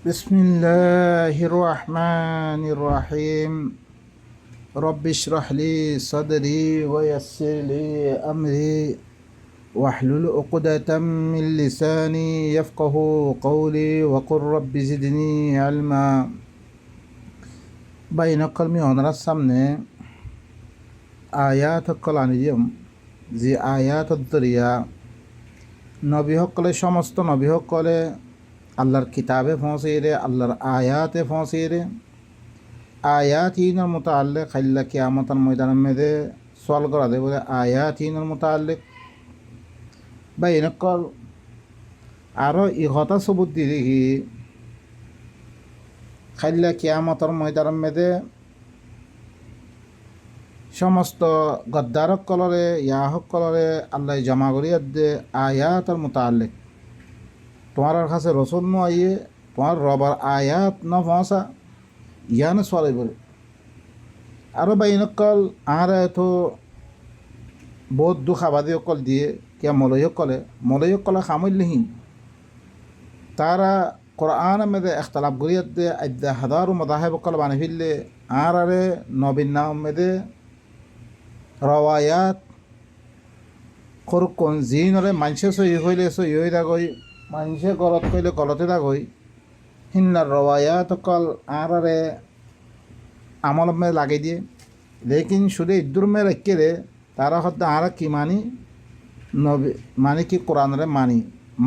بسم الله الرحمن الرحيم رب اشرح لي صدري ويسر لي أمري واحلل عقدة من لساني يفقه قولي وقل رب زدني علما বাইনকল মিহনার সামনে আয়াত সকল আনিজম যে আয়াত দরিয়া নবী সকলে সমস্ত নবী সকলে আল্লাহর কিতাবে পৌঁছিয়ে আল্লাহর আয়াতে পৌঁছিয়ে আয়াতিনের মোতাল্লিক খাইল্লা কিয়ামতের ময়দানের মেদে সওয়াল করা দেয় বলে আয়াতিনের মোতাল্লিক বাইনকল আরও ইহতা সবুত দিয়ে দেখি খাইল্লা কিয়ামতের ময়দানের মেদে সমস্ত গদ্দারক কলরে ইয়াহক কলরে আল্লাহ জমা করিয়া দে আয়াতের মোতাল্লিক তোমার কাছে রসুল ন আইয়ে তোমার রবার আয়াত ন পৌঁছা ইয়ান সরাই বলে আরও বাইনকল আর তো বহুত দুঃখ আবাদী অকল দিয়ে কিয়া মলয় কলে খামল্যহীন তারা কোরআন মেদে এখতলাফ গরিয়াত দে আদ্যা হাজারো মদাহেব কল বানি ফিরলে আর আরে নবীন নাম মেদে রওয়ায়াত করুন জিনরে মানুষে সহি হইলে সহি হয়ে থাকই মানুষে গলত কইলে গলতে থাকই হিন্নার রওয়ায়াত কল আর আরে আমল মে লাগাই দিয়ে লেকিন শুধু ইদ্দুর মে রেখে দে তারা হয়তো আর কি মানি নবী মানে কি কোরআনরে মানি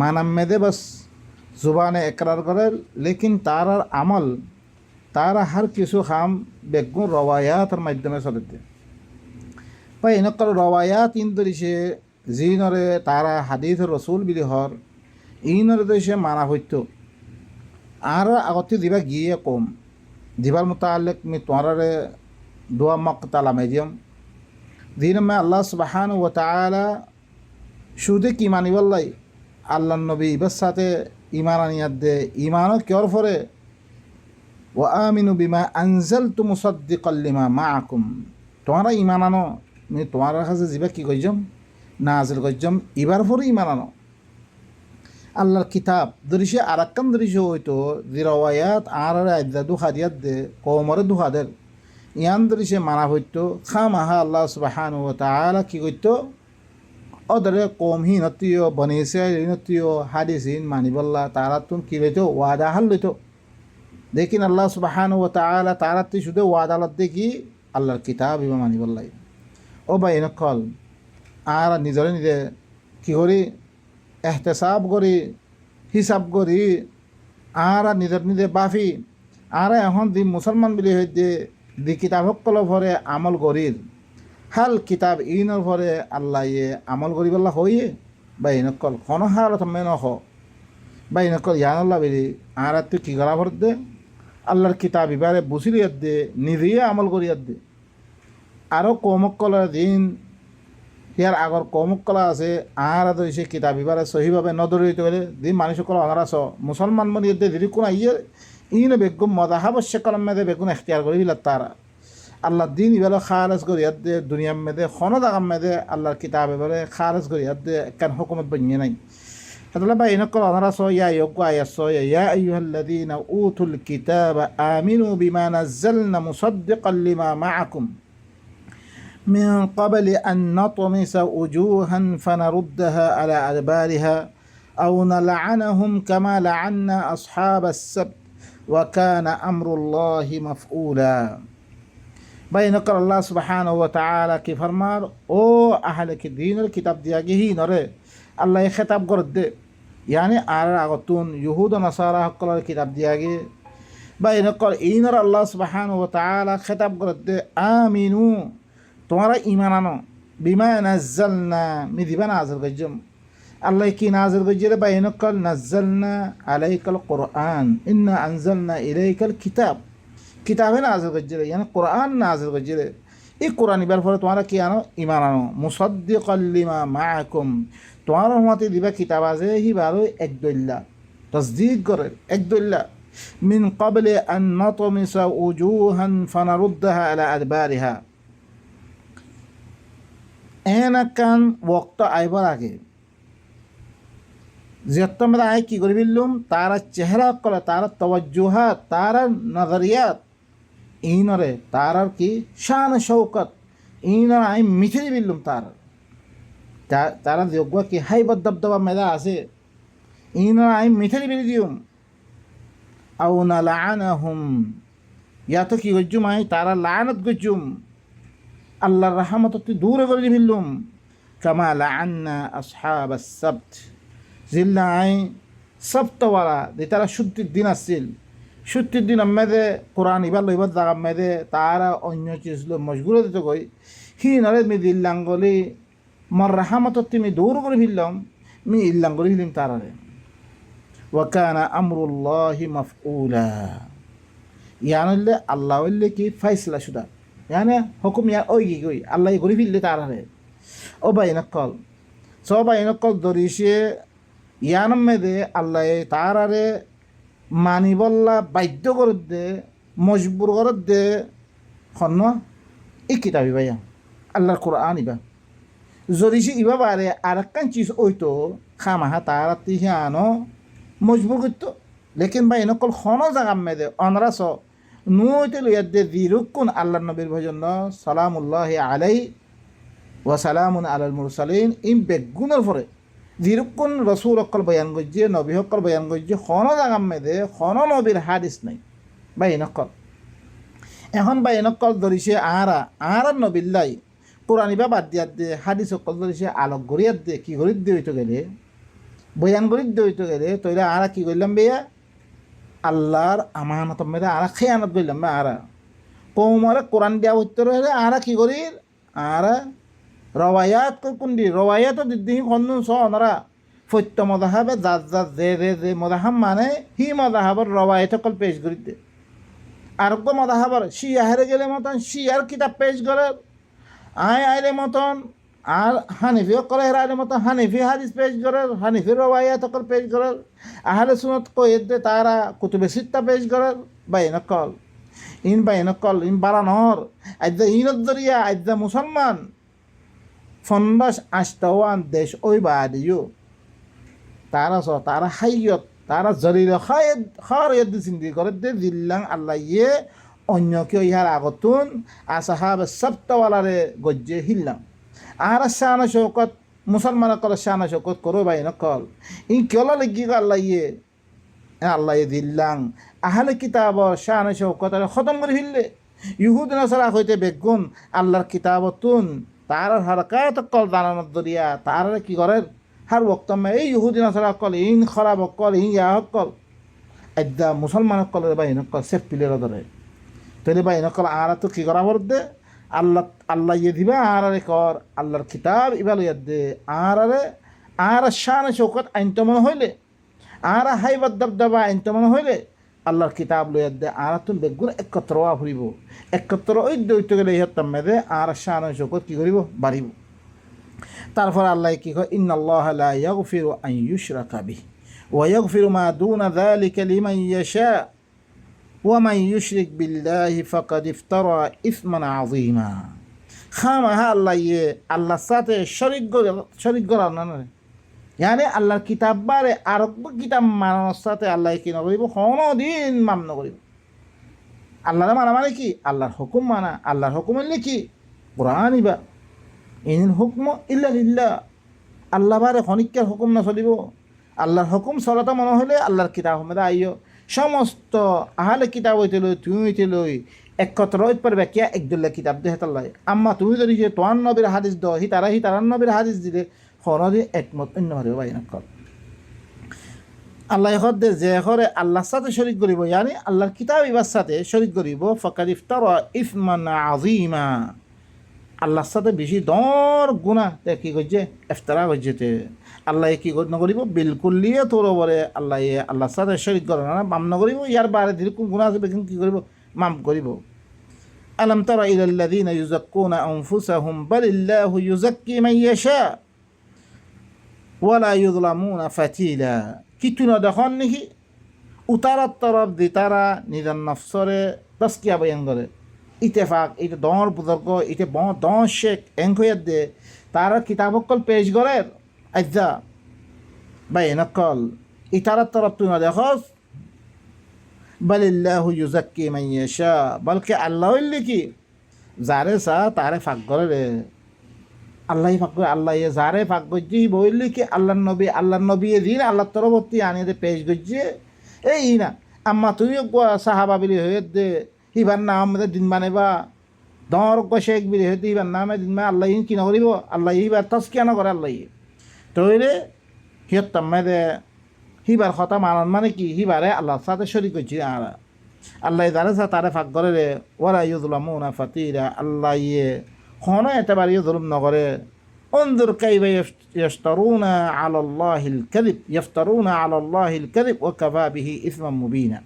মানাম মেদে বাস জুবানে একরার করে লেকিন তার আর আমল তারা হার কিছু খাম বেগুন রওয়ায়াতের মাধ্যমে চলতে বা এনেকল রওয়ায়াত ইন্দরিসে জিনরে তারা হাদিস রসুল বিলি হর ইনরে দইসে মানা হইত আর আগতে দিবা গিয়ে কম দিবার মোতালেক মি তোমারে দোয়া মক তালা মেজিয়ম দিন মে আল্লাহ সুবহানাহু ওয়া তাআলা শুধু কি মানিবল্লাই আল্লাহ নবী ইবার সাথে ইমান আনিয়াত দে ইমানও কিয়র ফরে ও আমিনু বিমা আনজালতু মুসাদ্দিকাল লিমা মাআকুম তোমারা ইমান আনো আমি তোমার কাছে যাবা কি কইজম নাজিল কইজম ইবার ফরে ইমান আনো আল্লাহর কিতাব দরিসে আরাক্কান দরিসে হইতো দিরাওয়ায়াত আর আদ্দা দুখা দিয়াত দে কওমরে দুখা দে ইয়ান দরিসে মানা হইতো খামাহা আল্লাহ সুবহানাহু ওয়া তাআলা কি কইতো ওদরে কমহীন নতিও বনিসে নতিও হাদিসিন মানিবল্লা তারা তুম কি লইতো ওয়াদা হাল লইতো দেখিন আল্লাহ সুবহানাহু ওয়া তাআলা তারা তি শুধু ওয়াদালত দেখি আল্লাহর কিতাব ইবা মানিবল্লাই ও ভাই নকল আর নিজরে নিজে কি করি এহতেসাব করি হিসাব করি আর নিজের নিজে বাফি আর এখন দি মুসলমান বুলি হইতে দি কিতাব সকল ভরে আমল করির হাল কিতাব ইনর ভরে আল্লাহ ইয়ে আমল করিবল্লা হইয়ে বা ইনকল কোন হালত মেন হ বা ইনকল ইয়ানল্লা বেরি আর তুই কি করা ভর দে আল্লাহর কিতাব ইবারে বুঝিলিয়াত দে নিজেই আমল করিয়াত দে আরও কমকলার দিন ইয়ার আগর কমকলা আছে আর দইছে কিতাব ইবারে সহিভাবে নদরিত হলে দিন মানুষসকল অনারাস মুসলমান মনে দে দিদি কোন ইয়ে ইনে বেগুম মদাহাবশ্যক কলম মেদে বেগুন এখতিয়ার করি দিলা তারা আল্লাহ দিন ইবারে খারেজ করিয়াত দে দুনিয়ার মেদে খনদ আগাম মেদে আল্লাহর কিতাব এবারে খারেজ করিয়াত দে একখান হুকুমত বনিয়ে নাই হেতলে বা ইনকল অনারাস ইয়া ইয়গু আয়াস ইয়া আইয়ুহাল্লাযীনা উতুল কিতাবা আমিনু বিমা নাযালনা মুসাদ্দিকাল লিমা মাআকুম من قبل أن نطمس وجوها فنردها على أدبارها أو نلعنهم كما لعنا أصحاب السبت وكان أمر الله مفعولا بينك الله سبحانه وتعالى كي فرمار او أهل الدين الكتاب دياغي نره الله خطاب قرد يعني آر أغتون يهود ونصارى قال الكتاب دياغي بينك إنر الله سبحانه وتعالى خطاب قرد آمنوا তোমারা ইমান আনো বিমা নাজ্জালনা মিদিবা নাজিল গজম আল্লাহ কি নাজিল গজরে বা ইনকাল নাজ্জালনা আলাইকাল কোরআন ইন্না আনজালনা ইলাইকাল কিতাব কিতাবে নাজিল গজরে ইয়ানি কোরআন নাজিল গজরে এই কোরআন ইবার পরে তোমরা কি আনো ইমান আনো মুসাদ্দিকাল লিমা মাআকুম তোমরা হতে দিবা কিতাব আছে হিবারো একদল্লা তাসদীক করে একদল্লা মিন ক্বাবলি আন নাতমিসা উজুহান ফানারুদ্দাহা আলা আদবারিহা এনাকান ওয়াক্ত আইবার আগে যেতমরা আয় কি করে বিল্লুম তারা চেহারা কলে তারা তওয়াজ্জুহাত তারা নজরিয়াত ইনরে তারার কি শান শৌকত ইনর আই মিথিলি বিল্লুম তারা যোগ্য কি হাইবত দবদবা মেদা আছে ইনর আই মিথিলি বিলি দিউম আও নালাআনাহুম ইয়া তো কি গজ্জুম আই তারা লানত গজ্জুম আল্লাহর রহমত দূরে করে বিল্লুম কামা লাআন্না আসহাবাস সাবত জিল্লা আই সপ্তওয়ালা যে তারা ছুটির দিন আসছিল ছুটির দিন আমাদের কোরআন ইবার লইবার জায়গা মেদে তারা অন্য চিজ মশগুলো দিতে কই হি নরে মি দিল্লাঙ্গলি মর রাহামত তুমি দূর করে ফিরলাম মি ইল্লাঙ্গলি ফিলিম তারারে ওয়াকানা আমরুল্লাহি মাফউলা ইয়ানলে আল্লাহ হইলে কি ফাইসলা শুধা ইয়ানে হুকুম ইয়া ওই কি কই আল্লাহ করে ফিরলে তারারে ও ভাই নকল সবাই নকল দরিসে ইয়ানম মেদে আল্লাহ তারারে মানিবল্লা বাধ্য করে দে মজবুর করে দে খন্ন ই কিতাবি ভাইয়া আল্লাহর কোরআন ইবা জরিসি ইবা বারে আর একখান চিজ ওইতো খামাহা তারা তিহানো মজবুর করতো লেকিন ভাই নকল খন জাগাম মেদে অনরাস নুইতে লইয়া দে দিরুকুন আল্লাহ নবীর ভজন সালামুল্লাহ আলাই ওয়া সালামুন আলাল মুরসালিন ইম বেগুনের পরে যেরকম রসুল অকল বয়ান করছে নবী অকল বয়ান করছে খন জাগাম মেদে খন নবীর হাদিস নাই বা নকল এখন বা নকল ধরিছে আর নবিল্লাই কোরআন বা বাদ দিয়ার দে হাদিস অকল ধরিছে আলোক গড়িয়ার দে কি গরিত দিয়ে হইতে গেলে বয়ান গরিত দিয়ে হইতে গেলে তৈলে আর কি করলাম বেয়া আল্লাহর আমানত মেদে আর খেয়ানত করলাম বা আর কৌমরে কোরআন দেওয়া হইতে রয়ে আর কি করির আর রওয়ায়াত কোনদি রওয়ায়াত দিদি খন্নু স অনরা ফত্য মদাহাবে জাত যে মদাহাব মানে হি মদাহাবর রওয়ায়াত কল পেশ করি দে আরোগ্য মদাহাবর শিয়া হেরে গেলে মতন শিয়ার কিতাব পেশ করে আইলে মতন আর হানিফিও করে হেরাইলে মতন হানিফি হাদিস পেশ করে হানিফি রওয়ায়াত কল পেশ করে আহলে সুন্নাত কইদ দে তারা কুতুবে সিত্তা পেশ করে বাইনকল বাইনকল ইন বারানর আইদা ইনত দরিয়া আইদা মুসলমান 50-80 দেশ ওই বাদিও তারা হাইয়ত তারা জরির খায়দ চিন্তি করে দে দিল্লাং আল্লাহ ইয়ে অন্য কেউ ইহার আগতুন আসাহাব সপ্তাওয়ালারে গজ্জে হিল্লাম আর শানা শৌকত মুসলমান কল শানা শৌকত করো বাই নকল ইন কেলা লাগি আল্লাহ ইয়ে দিল্লাং আহলে কিতাবর শানা শৌকত খতম করে ফিরলে ইহুদ নাসারা হইতে বেগুন আল্লাহর কিতাবতুন তার হারকাত কল দানানোর দরিয়া তার কি করে হার বক্তব্য এই ইহুদিন আসরা কল ইন খরাব কল ইন ইয়া কল একদা মুসলমান কলের বাহিনী কল সেফ পিলের ধরে তৈরি বাহিনী কল আর তো কি করা বলতে আল্লাহ ইয়ে দিবা আর কর আল্লাহর কিতাব ইবাল ইয়ে দে আর শান চৌকত আইনতমন হইলে আর হাইবাদ দবদবা আইনতমন হইলে আল্লাহর কিতাব লইয়া দে আর তুমি বেগুন একত্র ফুরিব একত্র ওই দৈত্য গেলে ইহতাম মেদে আর শান চৌকত কি করিব বাড়িব তারপর আল্লাহ কি কয় ইন্নাল্লাহ লা ইয়াগফিরু আন ইউশরাকা বিহি ওয়া ইয়াগফিরু মা দুনা যালিকা লিমান ইয়াশা ওয়া মান ইউশরিক বিল্লাহি ফাকাদ ইফতারা ইসমান আযীমা খামাহা আল্লাহর সাথে শরীক করার না ইয়ানি আল্লাহর কিতাব বারে আর কিতাব মানানোর সাথে আল্লাহ কি নকরিব কোনোদিন মান্য করিব আল্লাহর মানা মানে কি আল্লাহর হুকুম মানা আল্লাহর হুকুম হইলে কি কোরআন ইবা ইনিল হুকম ইল্লা লিল্লাহ আল্লাহ বারে খনিকার হুকুম না চলিব আল্লাহর হুকুম চলাটা মনে হলে আল্লাহর কিতাব মেদা আইয় সমস্ত আহলে কিতাব হইতে লই তুমি হইতে লই একত্র হইতে পারবে কিয়া একদুল্লাহ কিতাব দে হেতাল্লাই আম্মা তুমি যদি যে তোয়ান নবীর হাদিস দ হি তারার নবীর হাদিস দিলে খনদি একমত অন্য হারে ভাই নকল আল্লাহ দে যে করে আল্লাহর সাথে শরীক করিব ইয়ানি আল্লাহর কিতাব ইবার সাথে শরীক করিব ফাকাদ ইফতারা ইসমান আযীমা আল্লাহর সাথে বেশি দর গুণা তে কি করছে ইফতারা করছে আল্লাহ কি নকরিব বিলকুলিয়ে তোর ওপরে আল্লাহর সাথে শরীক করে না মাম নকরিব ইয়ার বারে যেরকম গুণা আছে বেশি কি করিব মাম করিব আলাম তারা ইলাল্লাযীনা ইউযাক্কুনা আনফুসাহুম বালিল্লাহু ইউযাক্কি মান ইয়াশা ওয়া লা ইউযলামুনা ফাতিলা কিতু না দেখুন নাকি উতারার তরফ দি তারা নিজের নফসরে তাসকিয়া বয়ান করে ইতেফাক এটা দর বুজর্গ এটা দর শেখ এঙ্ক হইয়া দে তারা কিতাবকল পেশ করে আজ্জা বা নকল ইতারার তরফ তুই না দেখস বালিল্লাহু ইউজাক্কি মান ইয়াশা, বলকে আল্লাহ হইলে কি যারে চা তারে ফাঁক করে রে, আল্লাহই ফাঁক করে, আল্লাহ যারে ফাঁক করছি বললে কি আল্লাহ নবী দিন আল্লাহ তরবর্তী আনিয়ে পেশ করছে এই না আম্মা তুমিও সাহাবা বিলি হয়ে দে হিবার নাম আমাদের দিন বানেবা দর শেখ বিলি হয়ে হিবার নামে দিন মানে আল্লাহ কি নকরিব, আল্লাহ হিবার তাস্কিয়া নকরে, আল্লাহ তৈরে হিয়ত তাম্মাদে হিবার কথা মানান মানে কি হিবারে আল্লাহর সাথে শরীক করছি আর আল্লাহ যারে চা তারে ফাঁক করে রে ওরা ইউজলামুনা ফাতিরা, আল্লাহ হনো এতেবারে জুলুম নগরে। انظر كيف يفترون على الله الكذب يفترون على الله الكذب وكفى به اثما مبينا।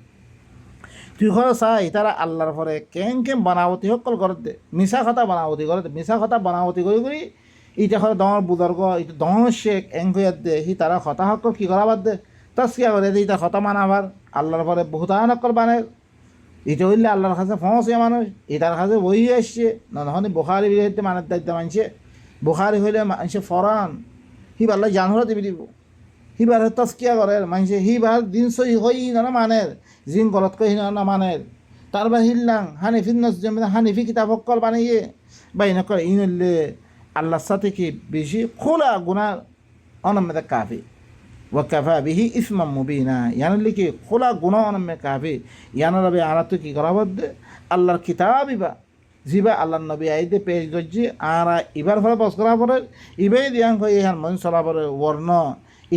তুই ঘরে চাই তারা আল্লাহর পরে কেন বানাবতী সকল করে দে, মিছা কথা বানাবতী করে দে, মিছা কথা বানাবতী কৰি কৰি ইটা ঘরে দমর বুজর্গ ইটা দমর শেখ এং হইয়ার দে সি তারা কথা সকল কি করাবার দে তাস্কিয়া করে দে ইটা কথা মানাবার আল্লাহর পরে বহুতান সকল বানে। এটা হইলে আল্লাহর কাছে পৌঁছে মানুষ এটার কাছে বই আসছে না নহলে বুখারি বিরোধী মানের দায়িত্ব মানছে, বুখারি হইলে মানুষে ফরান হিবার জানহরা দিবি দিব হিবার তস্কিয়া করে মানুষে হিবার দিন সহি হই না মানের জিন গলত কই না মানের তারপর হিল্লাং হানিফি নজম হানিফি কিতাব সকল বানিয়ে বাই নকর ইন হইলে আল্লাহর সাথে কি বেশি খোলা গুনার অনমেদা কাফি ওয়াকাফা বিহি ইসমাম মুবিনা, ইয়ানলি কি খোলা গুনাহ অনমে কাফি ইয়ানরবে আরাতু কি করাবদ আল্লাহর কিতাব ইবা জিবা আল্লাহর নবী আইদে পেশ গজ্জি আর ইবার ফলে বস করা পরে ইবাই দিয়াং কই ইহান মন চলা পরে বর্ণ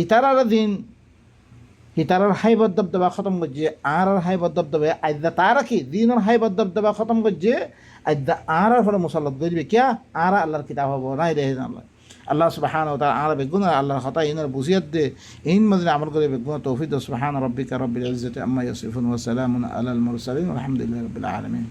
ইতারার দিন ইতারার হাইবদ দবদবা খতম গজ্জি আর হাইবদ দবদবে আইদা তারা কি দিনের হাইবদ দবদবা খতম গজ্জি আইদা আর ফলে মুসাল্লাত গজবে কিয়া আর আল্লাহর কিতাব হবো নাই রে আল্লাহ আল্লাহ সুবহানাহু ওয়া তাআলা আর বেগুনা আল্লাহর কথা ইনার বুঝিয়াত দে ইন মদিনা আমল করে বেগুনা তৌফিক সুবহান রাব্বিকা রাব্বিল ইজ্জাতি আম্মা ইয়াসিফুন ওয়া সালামুন আলাল মুরসালিন আলহামদুলিল্লাহি রাব্বিল আলামিন।